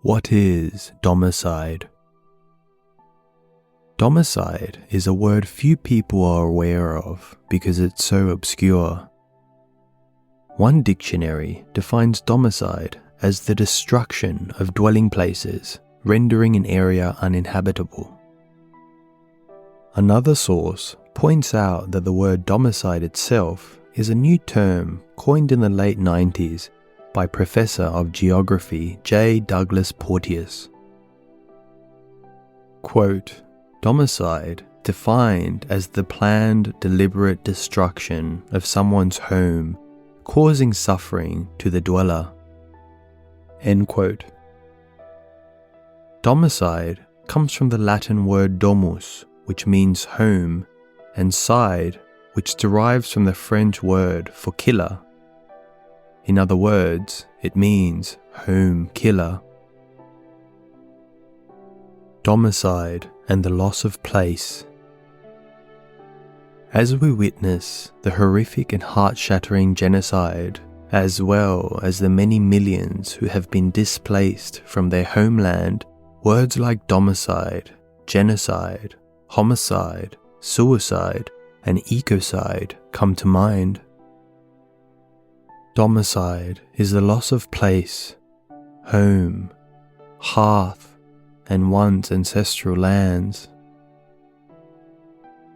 What is domicide? Domicide is a word few people are aware of because it's so obscure. One dictionary defines domicide as the destruction of dwelling places, rendering an area uninhabitable. Another source points out that the word domicide itself is a new term coined in the late 90s by Professor of Geography J. Douglas Porteous. Quote, domicide, defined as the planned, deliberate destruction of someone's home, causing suffering to the dweller. End quote. Domicide comes from the Latin word domus, which means home, and side, which derives from the French word for killer. In other words, it means home killer. Domicide and the loss of place. As we witness the horrific and heart-shattering genocide, as well as the many millions who have been displaced from their homeland, words like domicide, genocide, homicide, suicide, and ecocide come to mind. Domicide is the loss of place, home, hearth, and one's ancestral lands.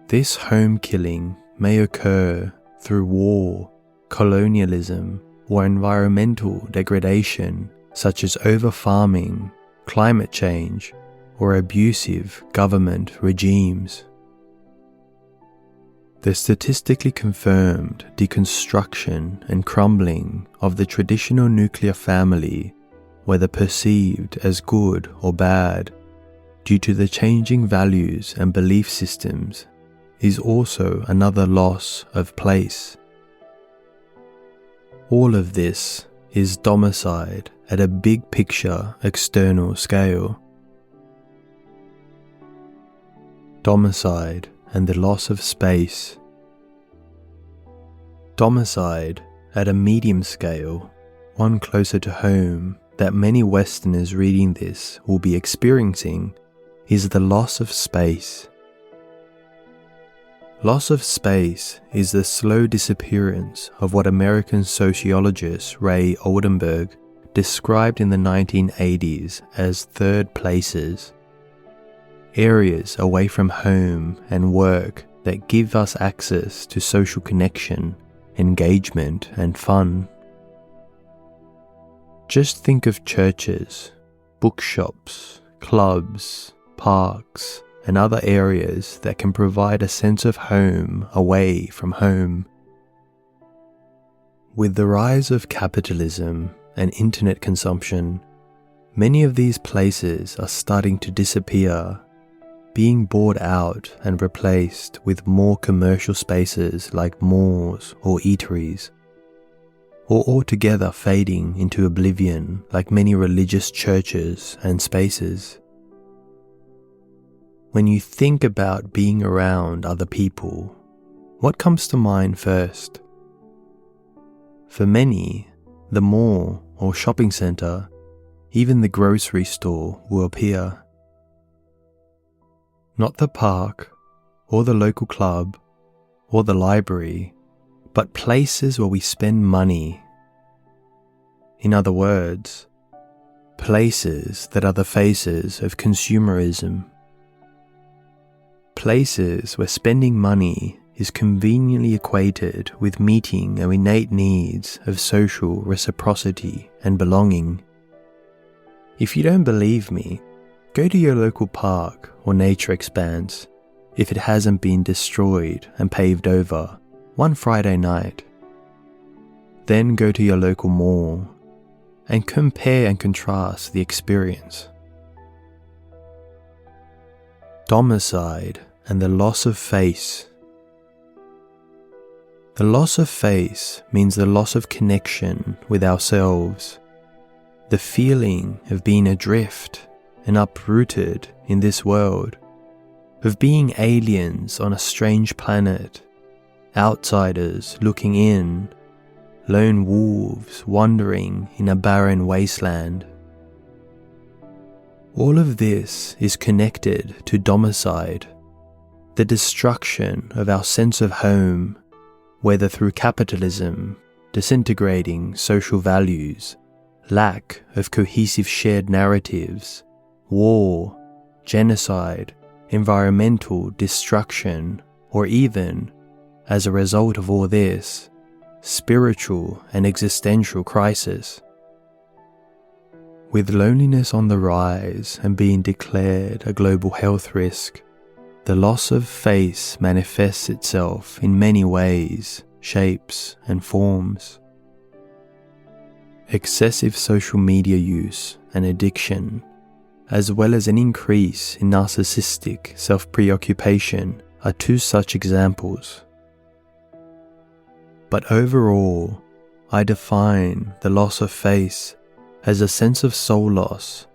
This home killing may occur through war, colonialism, or environmental degradation such as over-farming, climate change, or abusive government regimes. The statistically confirmed deconstruction and crumbling of the traditional nuclear family, whether perceived as good or bad, due to the changing values and belief systems, is also another loss of place. All of this is domicide at a big picture external scale. Domicide and the loss of space. Domicide at a medium scale, one closer to home that many Westerners reading this will be experiencing, is the loss of space. Loss of space is the slow disappearance of what American sociologist Ray Oldenburg described in the 1980s as third places. Areas away from home and work that give us access to social connection, engagement, and fun. Just think of churches, bookshops, clubs, parks, and other areas that can provide a sense of home away from home. With the rise of capitalism and internet consumption, many of these places are starting to disappear, being bought out and replaced with more commercial spaces like malls or eateries, or altogether fading into oblivion like many religious churches and spaces. When you think about being around other people, what comes to mind first? For many, the mall or shopping centre, even the grocery store will appear. Not the park, or the local club, or the library, but places where we spend money. In other words, places that are the faces of consumerism. Places where spending money is conveniently equated with meeting our innate needs of social reciprocity and belonging. If you don't believe me, go to your local park or nature expanse, if it hasn't been destroyed and paved over, one Friday night. Then go to your local mall and compare and contrast the experience. Domicide and the loss of face. The loss of face means the loss of connection with ourselves, the feeling of being adrift and uprooted in this world, of being aliens on a strange planet, outsiders looking in, lone wolves wandering in a barren wasteland. All of this is connected to domicide, the destruction of our sense of home, whether through capitalism, disintegrating social values, lack of cohesive shared narratives, war, genocide, environmental destruction, or even, as a result of all this, spiritual and existential crisis. With loneliness on the rise and being declared a global health risk, the loss of face manifests itself in many ways, shapes, and forms. Excessive social media use and addiction, as well as an increase in narcissistic self-preoccupation, are two such examples. But overall, I define the loss of face as a sense of soul loss,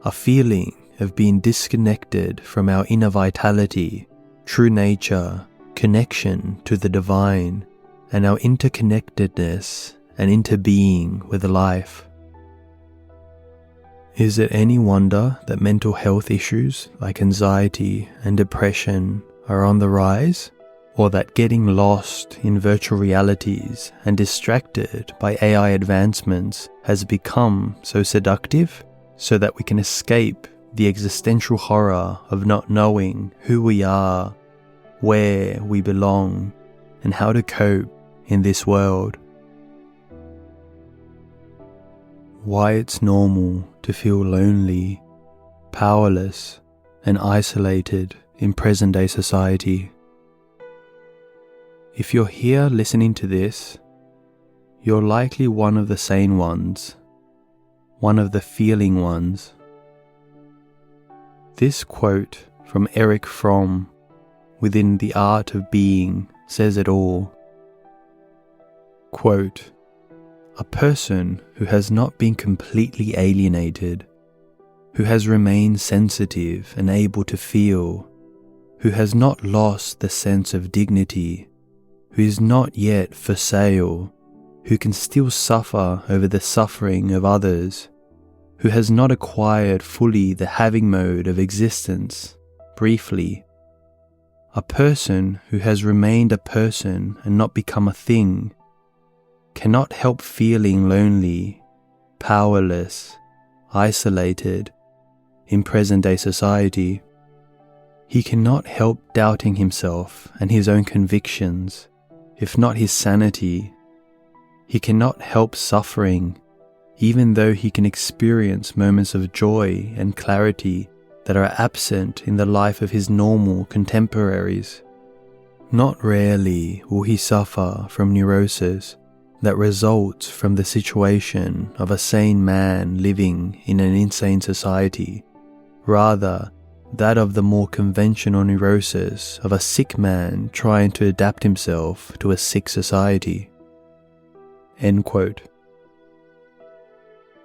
a feeling of being disconnected from our inner vitality, true nature, connection to the divine, and our interconnectedness and interbeing with life. Is it any wonder that mental health issues like anxiety and depression are on the rise? Or that getting lost in virtual realities and distracted by AI advancements has become so seductive, so that we can escape the existential horror of not knowing who we are, where we belong, and how to cope in this world? Why it's normal to feel lonely, powerless, and isolated in present-day society. If you're here listening to this, you're likely one of the sane ones, one of the feeling ones. This quote from Erich Fromm within The Art of Being says it all. Quote, "A person who has not been completely alienated, who has remained sensitive and able to feel, who has not lost the sense of dignity, who is not yet for sale, who can still suffer over the suffering of others, who has not acquired fully the having mode of existence, briefly, a person who has remained a person and not become a thing, cannot help feeling lonely, powerless, isolated in present-day society. He cannot help doubting himself and his own convictions, if not his sanity. He cannot help suffering, even though he can experience moments of joy and clarity that are absent in the life of his normal contemporaries. Not rarely will he suffer from neurosis that results from the situation of a sane man living in an insane society, rather that of the more conventional neurosis of a sick man trying to adapt himself to a sick society." End quote.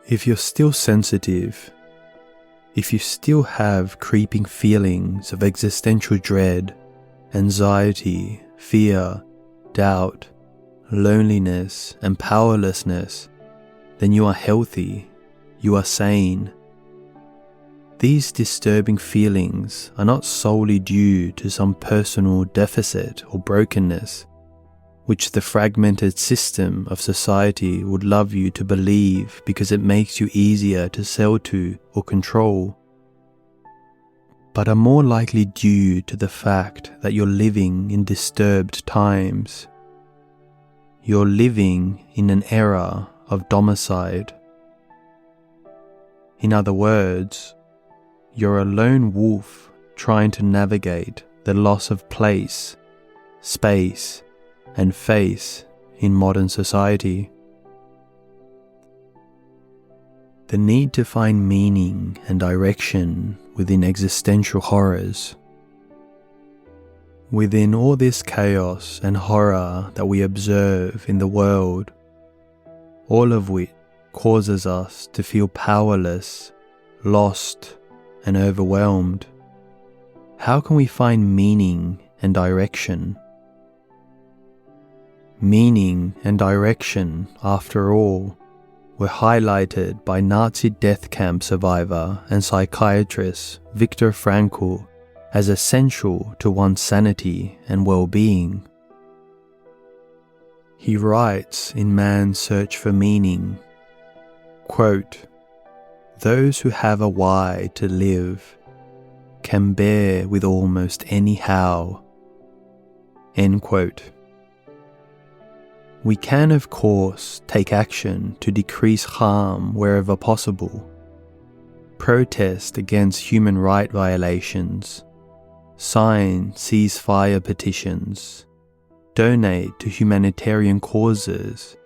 If you're still sensitive, if you still have creeping feelings of existential dread, anxiety, fear, doubt, loneliness, and powerlessness, then you are healthy, you are sane. These disturbing feelings are not solely due to some personal deficit or brokenness, which the fragmented system of society would love you to believe because it makes you easier to sell to or control, but are more likely due to the fact that you're living in disturbed times. You're living in an era of domicide. In other words, you're a lone wolf trying to navigate the loss of place, space, and face in modern society. The need to find meaning and direction within existential horrors. Within all this chaos and horror that we observe in the world, all of which causes us to feel powerless, lost, and overwhelmed, how can we find meaning and direction? Meaning and direction, after all, were highlighted by Nazi death camp survivor and psychiatrist Viktor Frankl as essential to one's sanity and well-being. He writes in Man's Search for Meaning, quote, "Those who have a why to live can bear with almost any how." End quote. We can, of course, take action to decrease harm wherever possible, protest against human rights violations, sign ceasefire petitions, donate to humanitarian causes,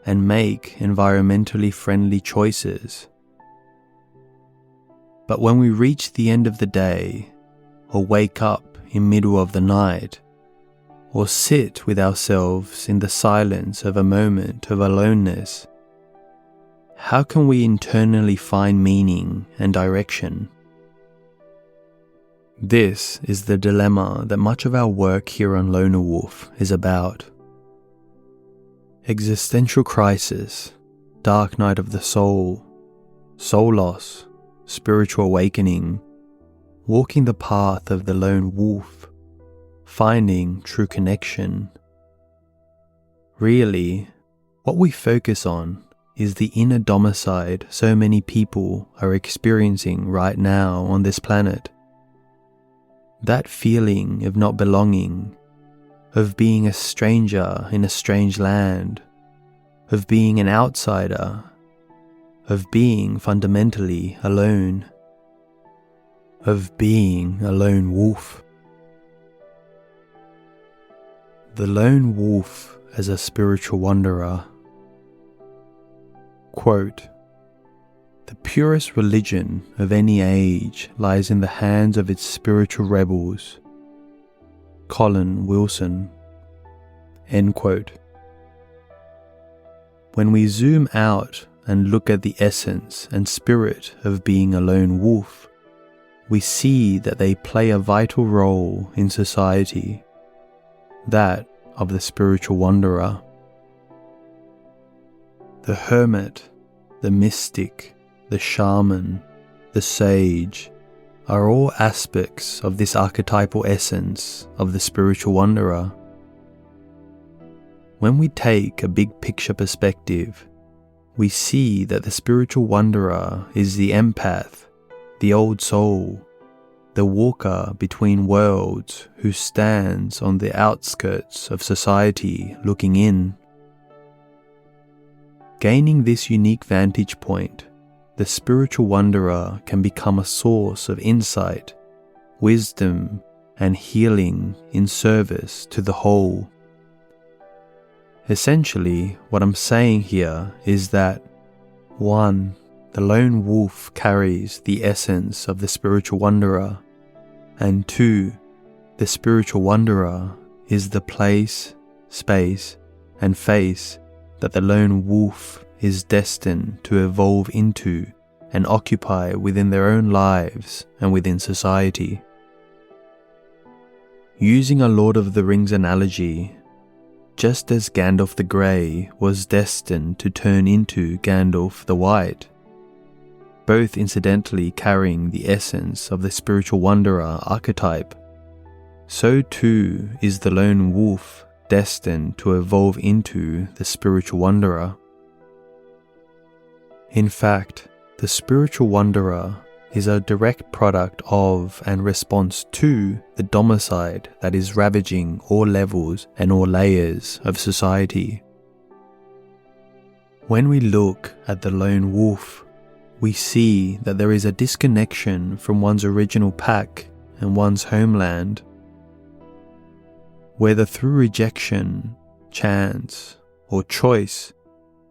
and make environmentally friendly choices. But when we reach the end of the day, or wake up in middle of the night, or sit with ourselves in the silence of a moment of aloneness, how can we internally find meaning and direction? This is the dilemma that much of our work here on Loner Wolf is about. Existential crisis, dark night of the soul loss, spiritual awakening, walking the path of the lone wolf, finding true connection. Really, what we focus on is the inner domicide so many people are experiencing right now on this planet. That feeling of not belonging, of being a stranger in a strange land, of being an outsider, of being fundamentally alone, of being a lone wolf. The lone wolf as a spiritual wanderer. Quote, "The purest religion of any age lies in the hands of its spiritual rebels." Colin Wilson. End quote. When we zoom out and look at the essence and spirit of being a lone wolf, we see that they play a vital role in society, that of the spiritual wanderer. The hermit, the mystic, the shaman, the sage are all aspects of this archetypal essence of the spiritual wanderer. When we take a big picture perspective, we see that the spiritual wanderer is the empath, the old soul, the walker between worlds who stands on the outskirts of society looking in. Gaining this unique vantage point, the spiritual wanderer can become a source of insight, wisdom, and healing in service to the whole. Essentially, what I'm saying here is that 1. The lone wolf carries the essence of the spiritual wanderer, and 2. The spiritual wanderer is the place, space, and face that the lone wolf is destined to evolve into and occupy within their own lives and within society. Using a Lord of the Rings analogy, just as Gandalf the Grey was destined to turn into Gandalf the White, both incidentally carrying the essence of the spiritual wanderer archetype, so too is the lone wolf destined to evolve into the spiritual wanderer. In fact, the spiritual wanderer is a direct product of and response to the domicide that is ravaging all levels and all layers of society. When we look at the lone wolf, we see that there is a disconnection from one's original pack and one's homeland. Whether through rejection, chance, or choice,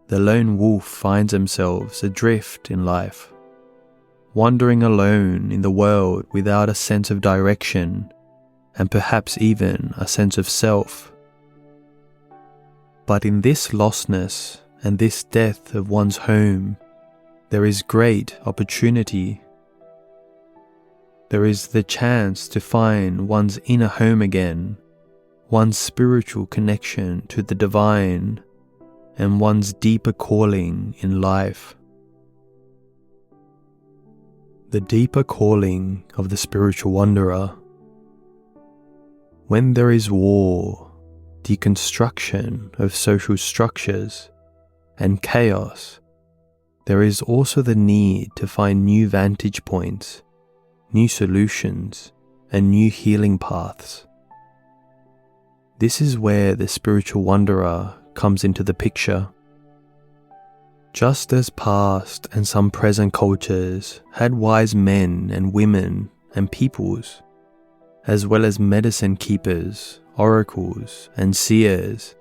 the lone wolf finds themselves adrift in life, wandering alone in the world without a sense of direction and perhaps even a sense of self. But in this lostness and this death of one's home, there is great opportunity. There is the chance to find one's inner home again, one's spiritual connection to the divine, and one's deeper calling in life. The deeper calling of the spiritual wanderer. When there is war, deconstruction of social structures, and chaos, there is also the need to find new vantage points, new solutions, and new healing paths. This is where the spiritual wanderer comes into the picture. Just as past and some present cultures had wise men and women and peoples, as well as medicine keepers, oracles, and seers,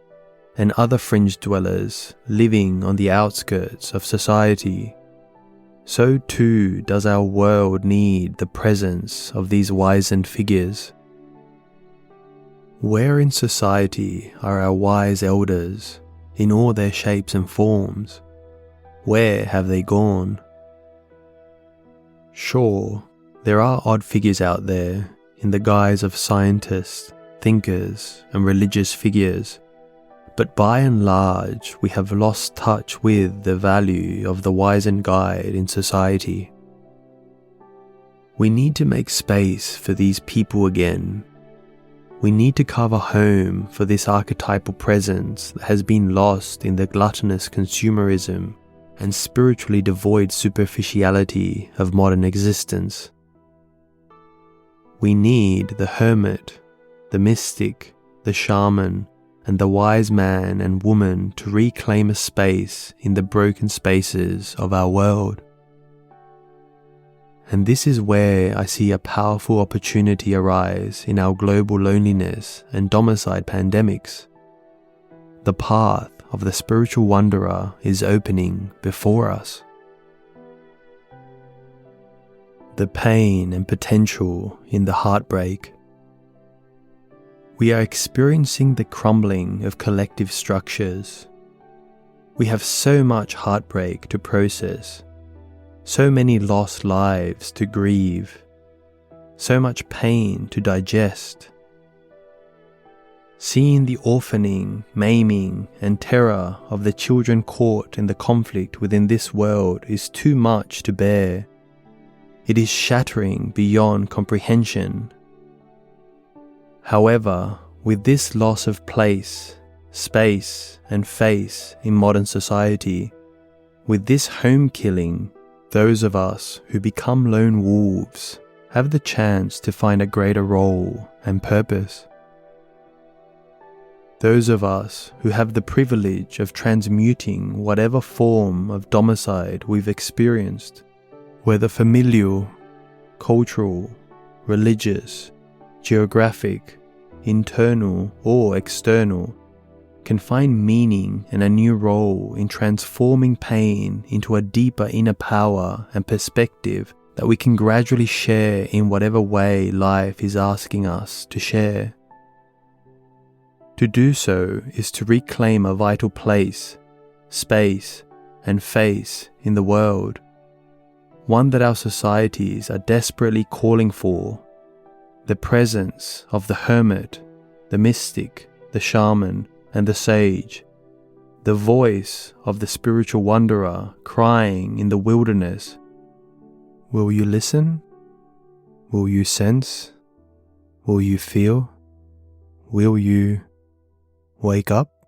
and other fringe dwellers living on the outskirts of society, so too does our world need the presence of these wizened figures. Where in society are our wise elders, in all their shapes and forms? Where have they gone? Sure, there are odd figures out there in the guise of scientists, thinkers, and religious figures, but by and large we have lost touch with the value of the wizened guide in society. We need to make space for these people again. We need to carve a home for this archetypal presence that has been lost in the gluttonous consumerism and spiritually devoid superficiality of modern existence. We need the hermit, the mystic, the shaman, and the wise man and woman to reclaim a space in the broken spaces of our world. And this is where I see a powerful opportunity arise in our global loneliness and domicide pandemics. The path of the spiritual wanderer is opening before us. The pain and potential in the heartbreak. We are experiencing the crumbling of collective structures. We have so much heartbreak to process, so many lost lives to grieve, so much pain to digest. Seeing the orphaning, maiming, and terror of the children caught in the conflict within this world is too much to bear. It is shattering beyond comprehension. However, with this loss of place, space, and face in modern society, with this home killing, those of us who become lone wolves have the chance to find a greater role and purpose. Those of us who have the privilege of transmuting whatever form of domicide we've experienced, whether familial, cultural, religious, geographic, internal or external, can find meaning and a new role in transforming pain into a deeper inner power and perspective that we can gradually share in whatever way life is asking us to share. To do so is to reclaim a vital place, space, and face in the world, one that our societies are desperately calling for. The presence of the hermit, the mystic, the shaman, and the sage, the voice of the spiritual wanderer crying in the wilderness. Will you listen? Will you sense? Will you feel? Will you wake up?